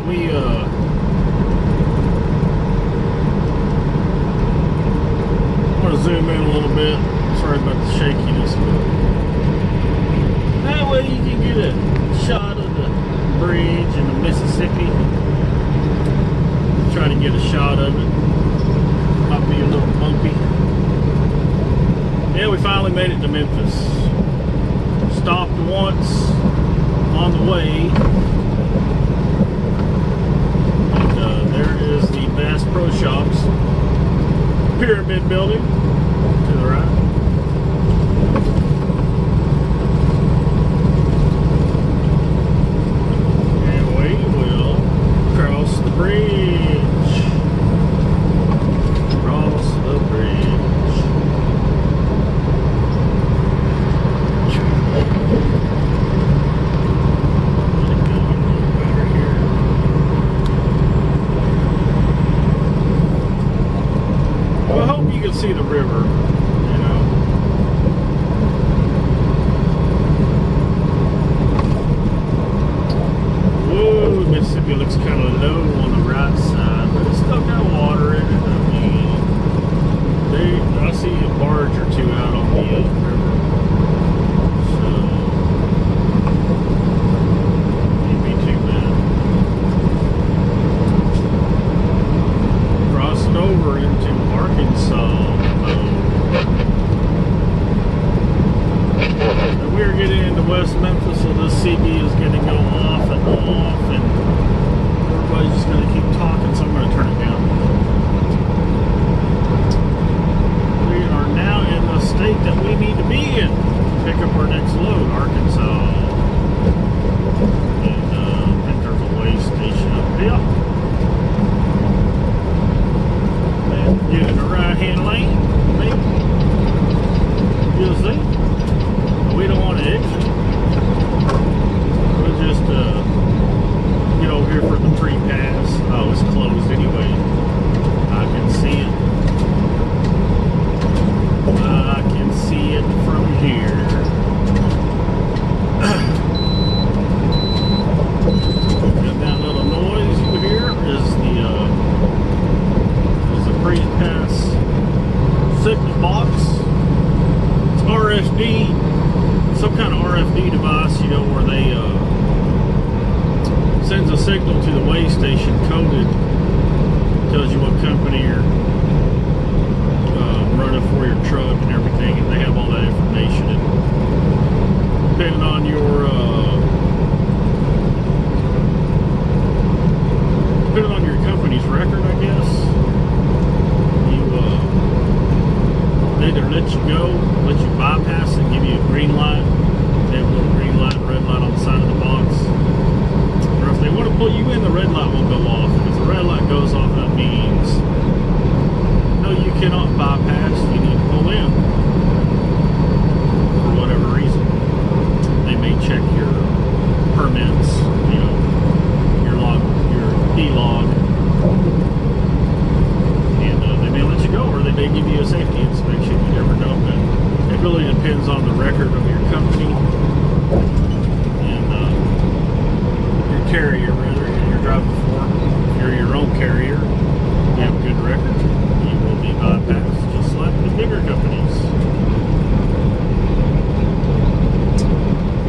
right, we want to zoom in a little bit. Sorry about the shakiness, but that way you can get a shot of the bridge in the Mississippi. Try to get a shot of it. Might be a little bumpy. Yeah, we finally made it to Memphis. Stopped once on the way. And there is the Bass Pro Shops Pyramid Building to the right. And we will cross the bridge. Cross the bridge. See the river, you know. Whoa, Mississippi looks kind of low on the right side, but it's still got water in it. I mean, I see a barge or two out on the river. So, can't be too bad. Crossing over into Arkansas. And we're getting into West Memphis, so this CD is going to go off, and everybody's just going to keep talking, so I'm going to turn it down. We are now in the state that we need to be in to pick up our next load, Arkansas. And I think there's a way station up here. Get in the right-hand lane, maybe. You'll see. We don't want to exit. We'll just get over here for the free pass. Oh, it's closed anyway. I can see it. I can see it from here. And that little noise you hear is the free pass signal box. It's RFD, some kind of RFD device, you know, where they sends a signal to the way station coded, tells you what company you're running for your truck and everything, and they have all that information. And depending on your company's record, I guess, they either let you go, let you bypass it, give you a green light. They have a little green light, red light on the side of the box. Or if they want to pull you in, the red light will go off. And if the red light goes off, that means no, you cannot bypass. You need to pull in for whatever reason. They may check your permits, you know, your log, your E-log. They may let you go, or they may give you a safety inspection. You never know, but it really depends on the record of your company and your carrier, rather, you're driving for. If you're your own carrier, you have a good record, you will be bypassed, just like the bigger companies.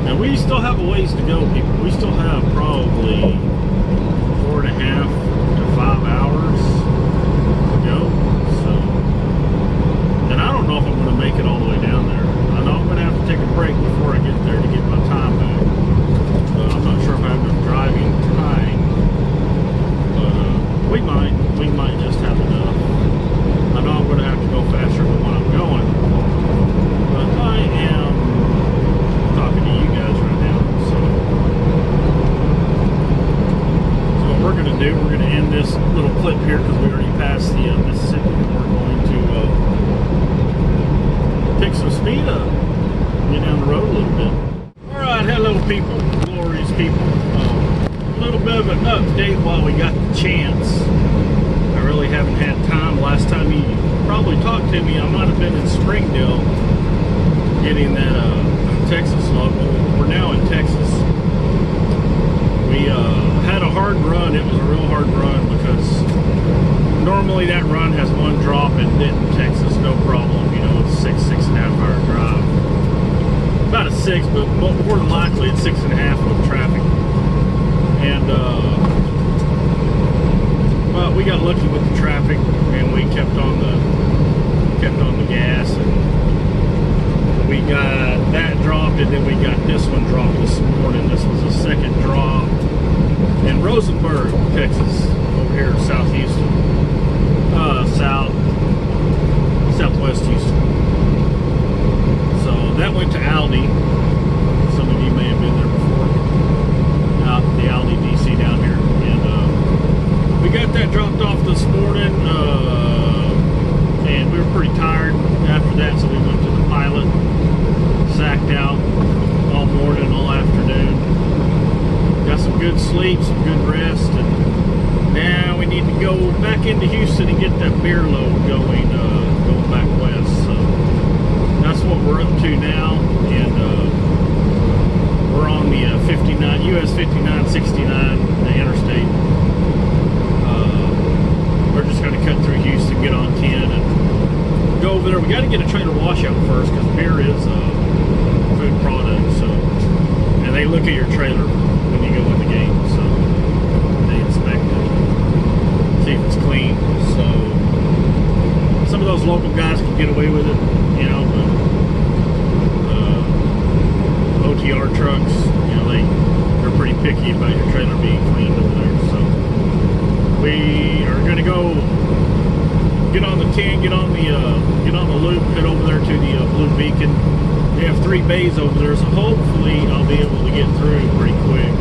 Now, we still have a ways to go, people. We still have probably 4.5 to 5 hours go. So, and I don't know if I'm going to make it all the way down there. I know I'm going to have to take a break before I get there to get my time back. But I'm not sure if I have enough driving time. But we might just have enough. I know I'm going to have to go faster than when I'm going. But I am talking to you guys right now. So what we're going to do, we're going to end this little clip here because we already passed the Mississippi. We're going to pick some speed up, get down the road a little bit. All right, hello people, glorious people. A little bit of an update while we got the chance. I really haven't had time. Last time you probably talked to me, I might have been in Springdale getting that Texas log. We're now in Texas. We had a hard run. It was a real hard run because normally that run has one drop in Denton, Texas, no problem. You know, it's 6.5 hour drive. About a 6, but more than likely it's 6.5 with traffic. And but we got lucky with the traffic, and we kept on the gas, and we got that dropped, and then we got this one dropped this morning. This was a second drop in Rosenberg, Texas, over here in South Houston, southwest Houston. So that went to Aldi. Some of you may have been there before. Out the Aldi DC down here, and we got that dropped off this morning, and we were pretty tired after that, so we went to the pilot, sacked out all morning, all afternoon, got some good sleep, some good rest, and now we need to go back into Houston and get that beer load going, going back west. So that's what we're up to now, and we're on the US 5969, the interstate. We're just going to cut through Houston, get on 10, and go over there. We got to get a trailer washout first because beer is a food product. So, and they look at your trailer when you go in the game, so they inspect it, see if it's clean. So some of those local guys can get away with it, you know, but OTR trucks, you know, they're pretty picky about your trailer being cleaned over there. So we are going to go get on the 10, get on the loop, head over there to the Blue Beacon. They have 3 bays over there, so hopefully I'll be able to get through pretty quick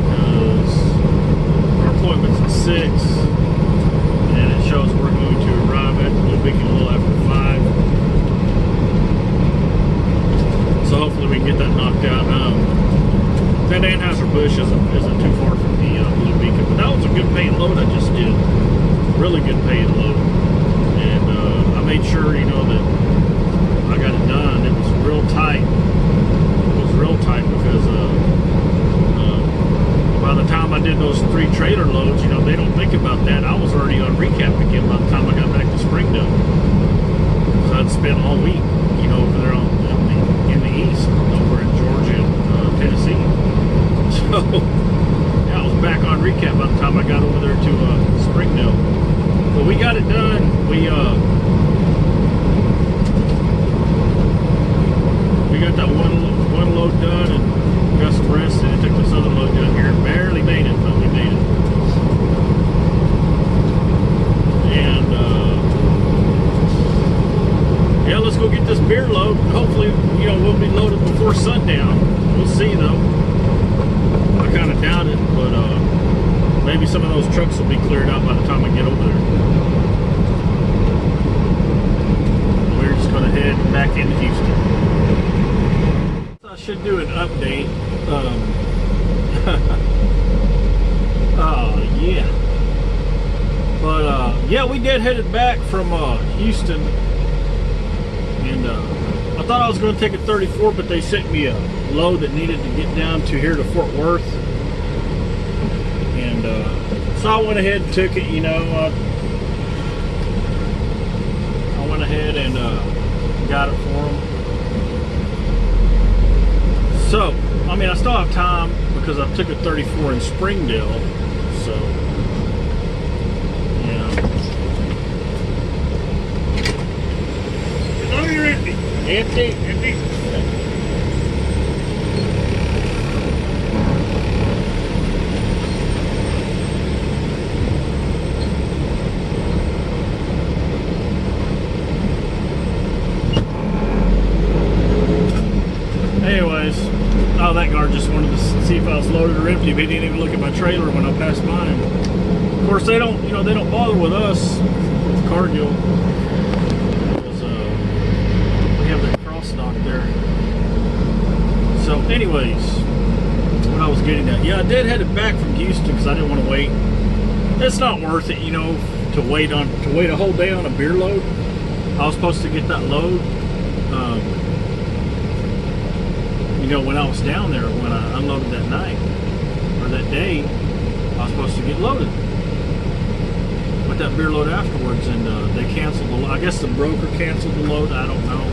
because our appointment's at 6, and it shows we're going to arrive at the Blue Beacon a little after 5. So hopefully we can get that knocked out. That Anheuser-Busch isn't too far from the Blue Beacon, but that was a good paying load I just did. Really good paying load. And I made sure, you know, that I got it done. It was real tight. It was real tight because by the time I did those 3 trailer loads, you know, they don't think about that. I was already on recap again by the time I got back to Springdale. So I'd spent all week, you know, over there in the east, over in Georgia and Tennessee. So yeah, I was back on recap by the time I got over there to Springdale. But we got it done. We got that one load done and got some rest, and it took this other load down here and barely made it, but we made it. And yeah, let's go get this beer load. Hopefully, you know, we'll be loaded before sundown. We'll see though. I kind of doubt it, but maybe some of those trucks will be cleared out by the time I get over there. We're just going to head back into Houston. I should do an update. Yeah. But yeah, we deadheaded back from Houston, and I thought I was going to take a 34, but they sent me a load that needed to get down to here to Fort Worth, and so I went ahead and took it. You know, I went ahead and got it for them. So I mean, I still have time because I took a 34 in Springdale, so yeah. Oh, you're empty. Empty. Anyways, oh, that guard just wanted to see if I was loaded or empty, but he didn't even look at my trailer when I passed by him. Of course, they don't, you know, they don't bother with us with Cargill. Because, we have that cross dock there. So, anyways, what I was getting at, yeah, I deadheaded back from Houston because I didn't want to wait. It's not worth it, you know, to wait a whole day on a beer load. I was supposed to get that load. You know, when I was down there, when I unloaded that night or that day, loaded with that beer load afterwards, and they canceled the load. I guess the broker canceled the load. I don't know.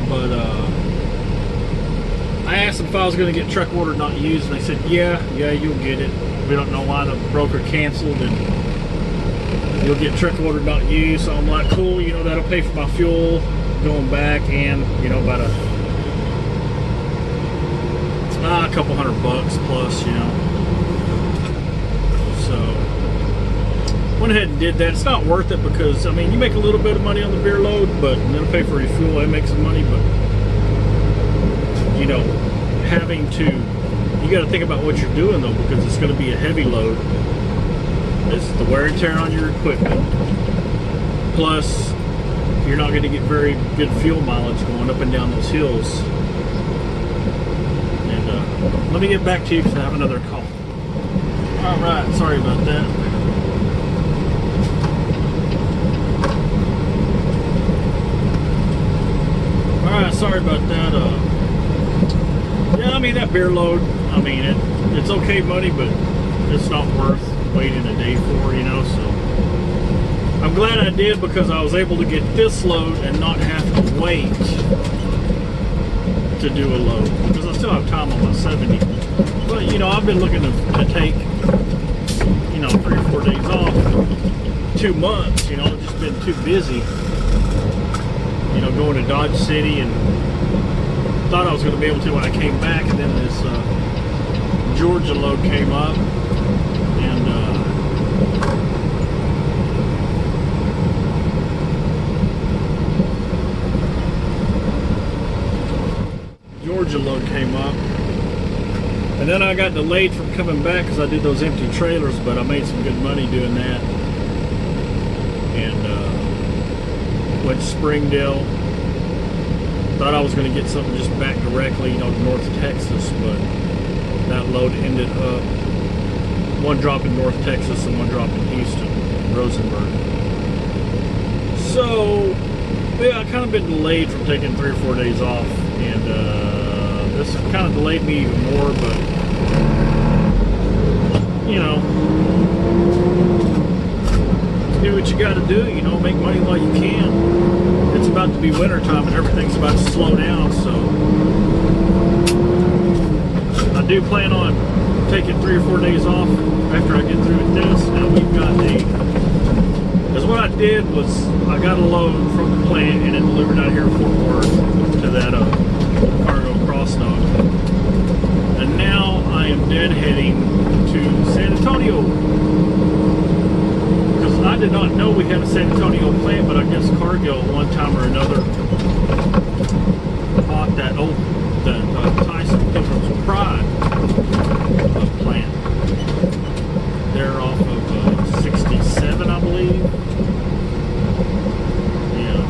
But I asked them if I was going to get truck ordered not used, and they said, yeah, you'll get it. We don't know why the broker canceled, and you'll get truck ordered not used. So I'm like, cool, you know, that'll pay for my fuel going back, and, you know, about a couple $100 plus, you know. So went ahead and did that. It's not worth it because, I mean, you make a little bit of money on the beer load, but it'll pay for your fuel and make some money. But, you know, you got to think about what you're doing though, because it's going to be a heavy load. It's the wear and tear on your equipment. Plus, you're not going to get very good fuel mileage going up and down those hills. And let me get back to you because I have another call. All right, sorry about that. Alright, sorry about that. Yeah, I mean, that beer load, I mean, it's okay money, but it's not worth waiting a day for, you know, so I'm glad I did because I was able to get this load and not have to wait to do a load because I still have time on my 70. But, you know, I've been looking to take, you know, 3 or 4 days off, 2 months, you know, I've just been too busy. You know, going to Dodge City, and thought I was going to be able to when I came back, and then this Georgia load came up, and then I got delayed from coming back because I did those empty trailers, but I made some good money doing that, and went to Springdale. Thought I was going to get something just back directly, you know, to North Texas, but that load ended up one drop in North Texas and one drop in Houston, Rosenberg. So, yeah, I kind of been delayed from taking 3 or 4 days off, and this kind of delayed me even more, but, you know, do what you got to do, you know, make money while you can. It's about to be winter time and everything's about to slow down, so I do plan on taking 3 or 4 days off after I get through with this. Now we've got because what I did was I got a load from the plant and it delivered out here in Fort Worth to that cargo cross dock, and now I am deadheading to San Antonio. I did not know we had a San Antonio plant, but I guess Cargill one time or another bought that Tyson Pilgrim's Pride plant. They're off of 67, I believe. Yeah,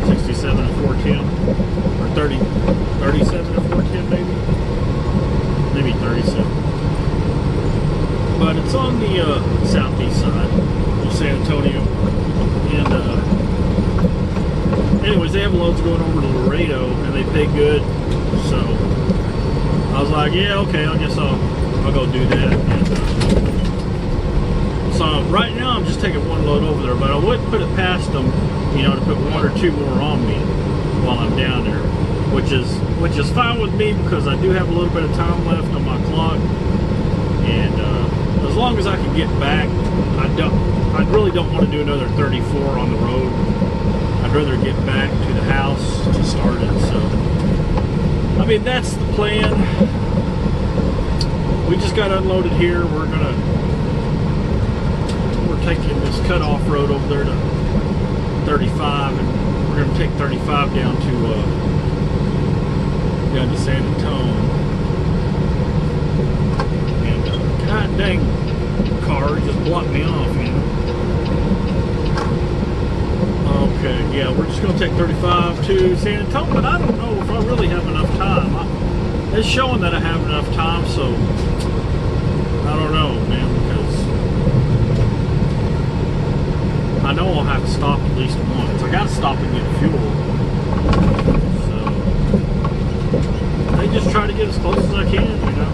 67 and 410, or 37 and 410 maybe 37. But it's on the southeast side of San Antonio, and anyways, they have loads going over to Laredo, and they pay good. So I was like, yeah, okay, I guess I'll go do that. And, so right now I'm just taking one load over there, but I wouldn't put it past them, you know, to put 1 or 2 more on me while I'm down there, which is fine with me because I do have a little bit of time left on my clock, and as long as I can get back, I really don't want to do another 34 on the road. I'd rather get back to the house to start it. So, I mean, that's the plan. We just got unloaded here. We're taking this cutoff road over there to 35, and we're gonna take 35 down to San Antonio. God dang car, just blocked me off, you know. Okay, yeah, we're just going to take 35 to San Antonio, but I don't know if I really have enough time. It's showing that I have enough time, so I don't know, man, because I know I'll have to stop at least once. I got to stop and get fuel. So I just try to get as close as I can, you know.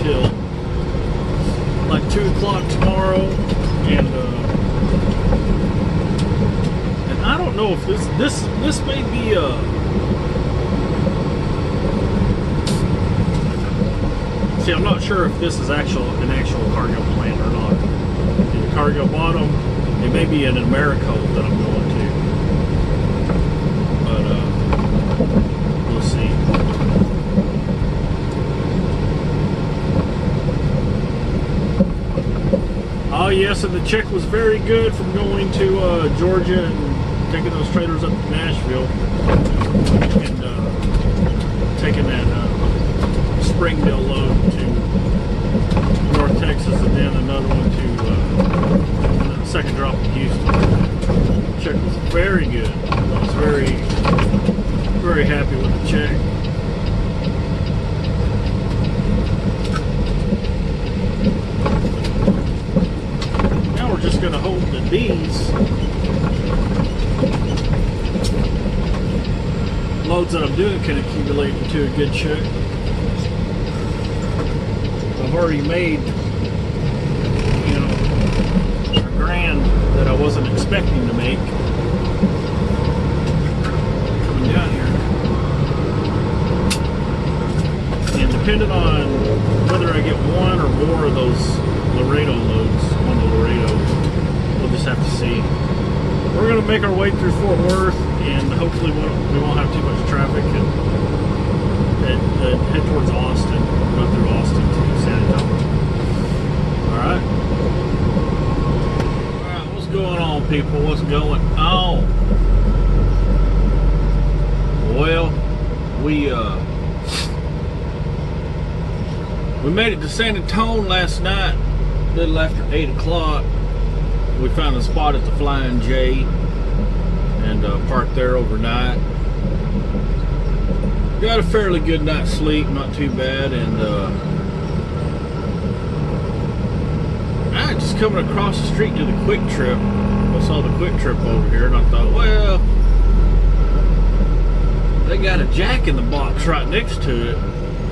till like 2 o'clock tomorrow, and I don't know if this may be see, I'm not sure if this is an actual cargo plant or not. In the cargo bottom, it may be an Americold that I'm going to, but we'll see. Oh yes, and the check was very good from going to Georgia and taking those trailers up to Nashville and taking that Springdale load to North Texas, and then another one to the second drop in Houston. The check was very good. I was very, very happy with the check. Now we're just going to hope that these loads that I'm doing can accumulate into a good check. I've already made, you know, $1,000 that I wasn't expecting to make coming down here. And depending on whether I get one or more of those Laredo loads on the Laredo, we'll just have to see. We're going to make our way through Fort Worth, and hopefully we won't have too much traffic, and head towards Austin, go through Austin to San Antonio. Alright, what's going on, people? What's going on? Well, we made it to San Antonio last night, a little after 8 o'clock. We found a spot at the Flying J and parked there overnight. Got a fairly good night's sleep, not too bad, and I just coming across the street to the Quick Trip. I saw the Quick Trip over here, and I thought, well, they got a Jack in the Box right next to it,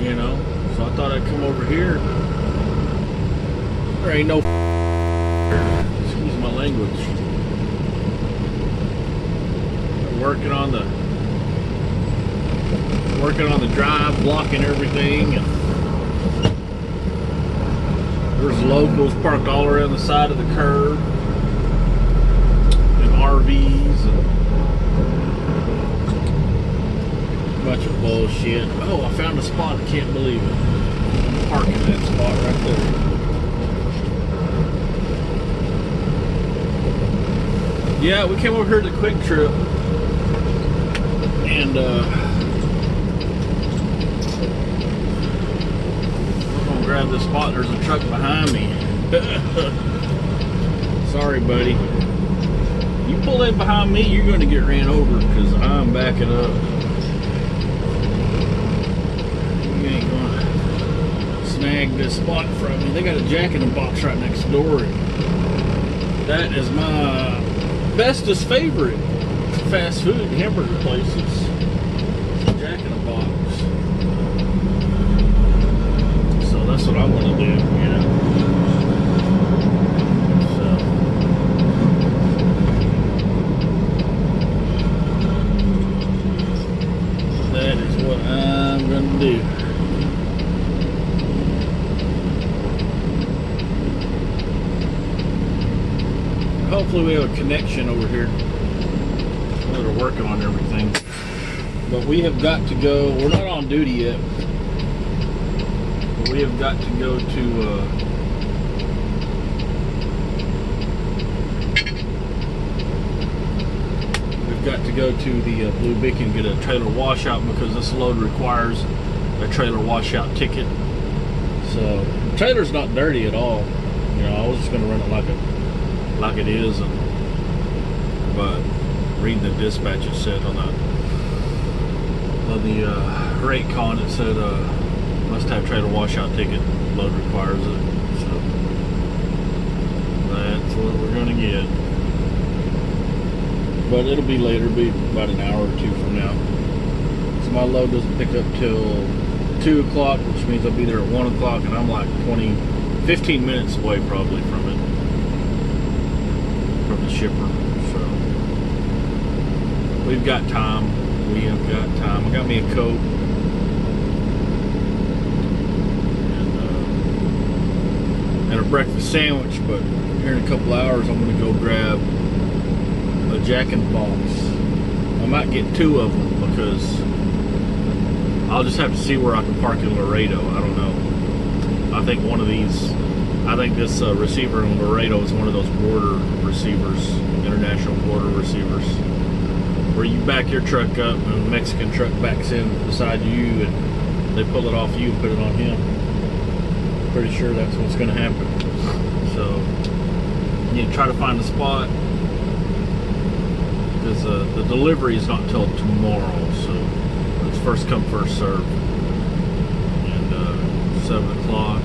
you know. So I thought I'd come over here. There ain't no excuse my language. Working on the drive, blocking everything, and there's locals parked all around the side of the curb, and RVs, and a bunch of bullshit. Oh, I found a spot, I can't believe it. I'm parking that spot right there. Yeah, we came over here to the Quick Trip, and grab this spot. There's a truck behind me. Sorry, buddy. You pull in behind me, you're going to get ran over because I'm backing up. You ain't going to snag this spot from me. They got a Jack in the Box right next door. That is my bestest favorite fast food hamburger places. Jack in the Box. That's what I want to do, you know. So that is what I'm going to do. Hopefully we have a connection over here. They're working on everything. But we have got to go. We're not on duty yet. We have got to go to the Blue Beacon and get a trailer washout because this load requires a trailer washout ticket. So the trailer's not dirty at all. You know, I was just going to run it like it is, but reading the dispatch, it said on the rate con, it said must have trailer washout ticket, load requires it. So that's what we're gonna get. But it'll be later, it'll be about an hour or two from now. So my load doesn't pick up till 2 o'clock, which means I'll be there at 1 o'clock, and I'm like 15 minutes away probably from it, from the shipper. So we've got time. We have got time. I got me a coat. And a breakfast sandwich, but here in a couple hours I'm going to go grab a Jack in the Box. I might get 2 of them because I'll just have to see where I can park in Laredo. I don't know. I think this receiver in Laredo is one of those border receivers, international border receivers, where you back your truck up and the Mexican truck backs in beside you and they pull it off you and put it on him. Pretty sure that's what's going to happen. So you need to try to find a spot because the delivery is not until tomorrow, so it's first come first serve. And 7 o'clock.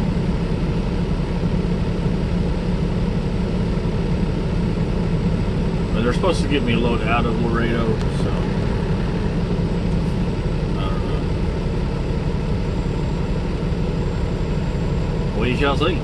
And they're supposed to get me a load out of Laredo, so I don't know. We shall see.